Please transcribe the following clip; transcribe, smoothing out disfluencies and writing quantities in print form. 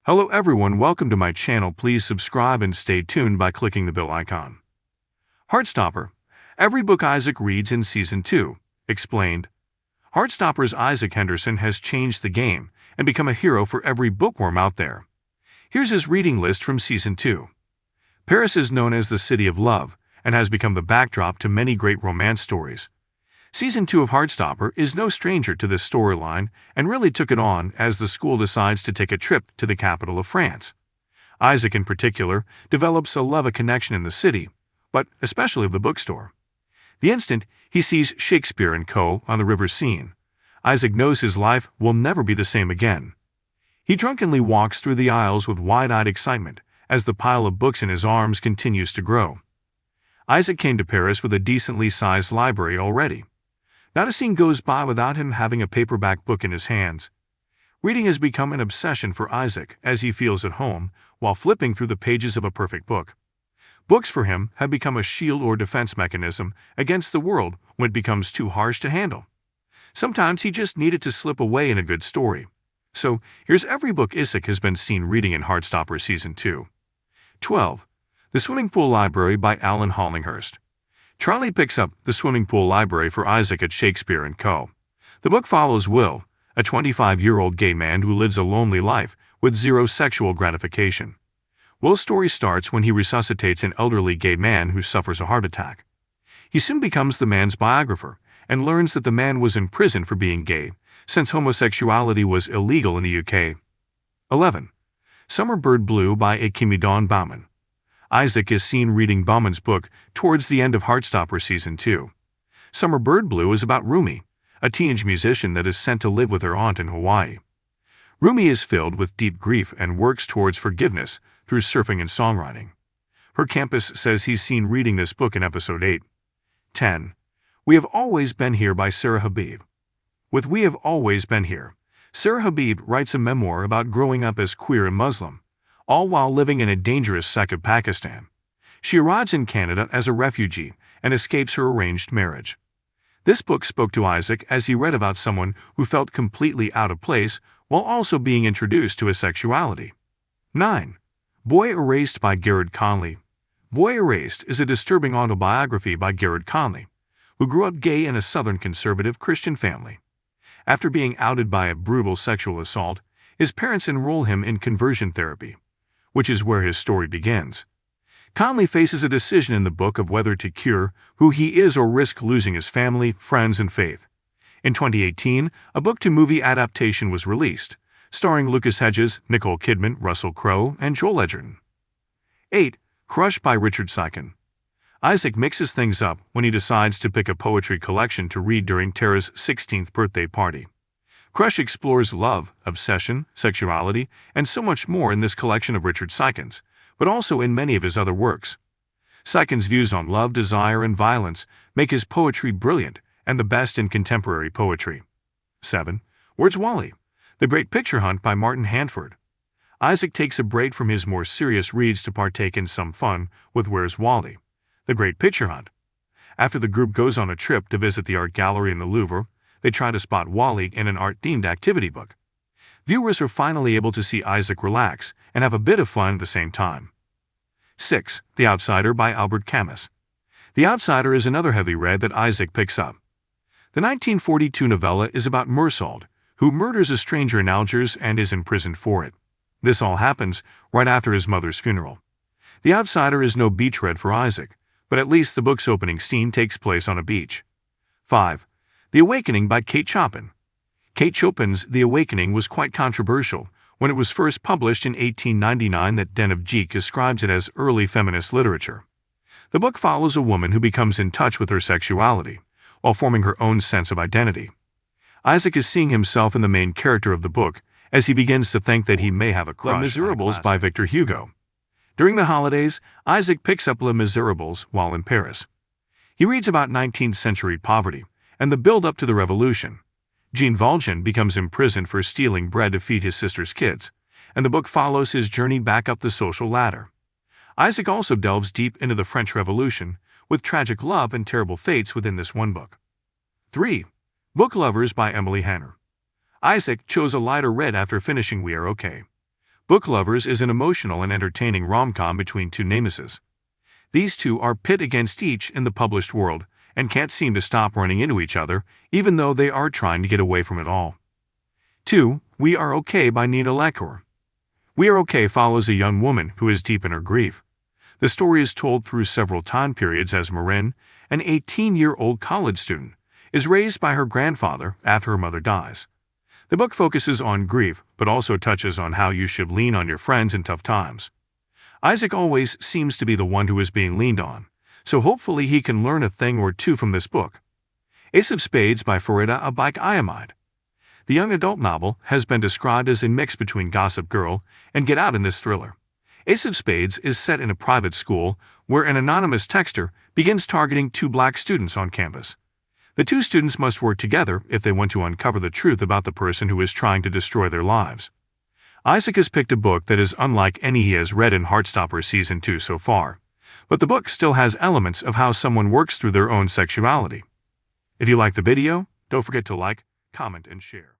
Hello everyone, welcome to my channel. Please subscribe and stay tuned by clicking the bell icon. Heartstopper. Every book Isaac reads in Season 2. Explained. Heartstopper's Isaac Henderson has changed the game and become a hero for every bookworm out there. Here's his reading list from Season 2. Paris is known as the City of Love and has become the backdrop to many great romance stories. Season 2 of Heartstopper is no stranger to this storyline and really took it on as the school decides to take a trip to the capital of France. Isaac, in particular, develops a love connection in the city, but especially of the bookstore. The instant he sees Shakespeare & Co. on the river scene, Isaac knows his life will never be the same again. He drunkenly walks through the aisles with wide-eyed excitement as the pile of books in his arms continues to grow. Isaac came to Paris with a decently sized library already. Not a scene goes by without him having a paperback book in his hands. Reading has become an obsession for Isaac as he feels at home while flipping through the pages of a perfect book. Books for him have become a shield or defense mechanism against the world when it becomes too harsh to handle. Sometimes he just needed to slip away in a good story. So here's every book Isaac has been seen reading in Heartstopper Season 2. 12. The Swimming Pool Library by Alan Hollinghurst. Charlie picks up The Swimming Pool Library for Isaac at Shakespeare & Co. The book follows Will, a 25-year-old gay man who lives a lonely life with zero sexual gratification. Will's story starts when he resuscitates an elderly gay man who suffers a heart attack. He soon becomes the man's biographer and learns that the man was in prison for being gay, since homosexuality was illegal in the UK. 11. Summer Bird Blue by Akimi Dawn Bauman. Isaac is seen reading Bauman's book towards the end of Heartstopper Season 2. Summer Bird Blue is about Rumi, a teenage musician that is sent to live with her aunt in Hawaii. Rumi is filled with deep grief and works towards forgiveness through surfing and songwriting. Her campus says he's seen reading this book in Episode 8. 10. We Have Always Been Here by Sarah Habib. With We Have Always Been Here, Sarah Habib writes a memoir about growing up as queer and Muslim, all while living in a dangerous sect of Pakistan. She arrives in Canada as a refugee and escapes her arranged marriage. This book spoke to Isaac as he read about someone who felt completely out of place while also being introduced to his sexuality. 9. Boy Erased by Garrett Conley. Boy Erased is a disturbing autobiography by Garrett Conley, who grew up gay in a Southern conservative Christian family. After being outed by a brutal sexual assault, his parents enroll him in conversion therapy, which is where his story begins. Conley faces a decision in the book of whether to cure who he is or risk losing his family, friends, and faith. In 2018, a book-to-movie adaptation was released, starring Lucas Hedges, Nicole Kidman, Russell Crowe, and Joel Edgerton. 8. Crush by Richard Seiken. Isaac mixes things up when he decides to pick a poetry collection to read during Tara's 16th birthday party. Crush explores love, obsession, sexuality, and so much more in this collection of Richard Seiken's, but also in many of his other works. Seiken's views on love, desire, and violence make his poetry brilliant and the best in contemporary poetry. 7. Where's Wally? The Great Picture Hunt by Martin Handford. Isaac takes a break from his more serious reads to partake in some fun with Where's Wally? The Great Picture Hunt. After the group goes on a trip to visit the art gallery in the Louvre, they try to spot Wally in an art-themed activity book. Viewers are finally able to see Isaac relax and have a bit of fun at the same time. 6. The Outsider by Albert Camus. The Outsider is another heavy read that Isaac picks up. The 1942 novella is about Mersault, who murders a stranger in Algiers and is imprisoned for it. This all happens right after his mother's funeral. The Outsider is no beach read for Isaac, but at least the book's opening scene takes place on a beach. 5. The Awakening by Kate Chopin. Kate Chopin's The Awakening was quite controversial when it was first published in 1899 that Den of Geek describes it as early feminist literature. The book follows a woman who becomes in touch with her sexuality, while forming her own sense of identity. Isaac is seeing himself in the main character of the book as he begins to think that he may have a crush. Les Miserables by Victor Hugo. During the holidays, Isaac picks up Les Miserables while in Paris. He reads about 19th-century poverty and the build-up to the revolution. Jean Valjean becomes imprisoned for stealing bread to feed his sister's kids, and the book follows his journey back up the social ladder. Isaac also delves deep into the French Revolution, with tragic love and terrible fates within this one book. 3. Book Lovers by Emily Hanner. Isaac chose a lighter read after finishing We Are Okay. Book Lovers is an emotional and entertaining rom-com between two nemesis. These two are pit against each in the published world and can't seem to stop running into each other, even though they are trying to get away from it all. 2. We Are Okay by Nina Lacour. We Are Okay follows a young woman who is deep in her grief. The story is told through several time periods as Marin, an 18-year-old college student, is raised by her grandfather after her mother dies. The book focuses on grief, but also touches on how you should lean on your friends in tough times. Isaac always seems to be the one who is being leaned on, so hopefully he can learn a thing or two from this book. Ace of Spades by Farida Abike-Ayamide. The young adult novel has been described as a mix between Gossip Girl and Get Out in this thriller. Ace of Spades is set in a private school where an anonymous texter begins targeting two black students on campus. The two students must work together if they want to uncover the truth about the person who is trying to destroy their lives. Isaac has picked a book that is unlike any he has read in Heartstopper Season 2 so far, but the book still has elements of how someone works through their own sexuality. If you like the video, don't forget to like, comment, and share.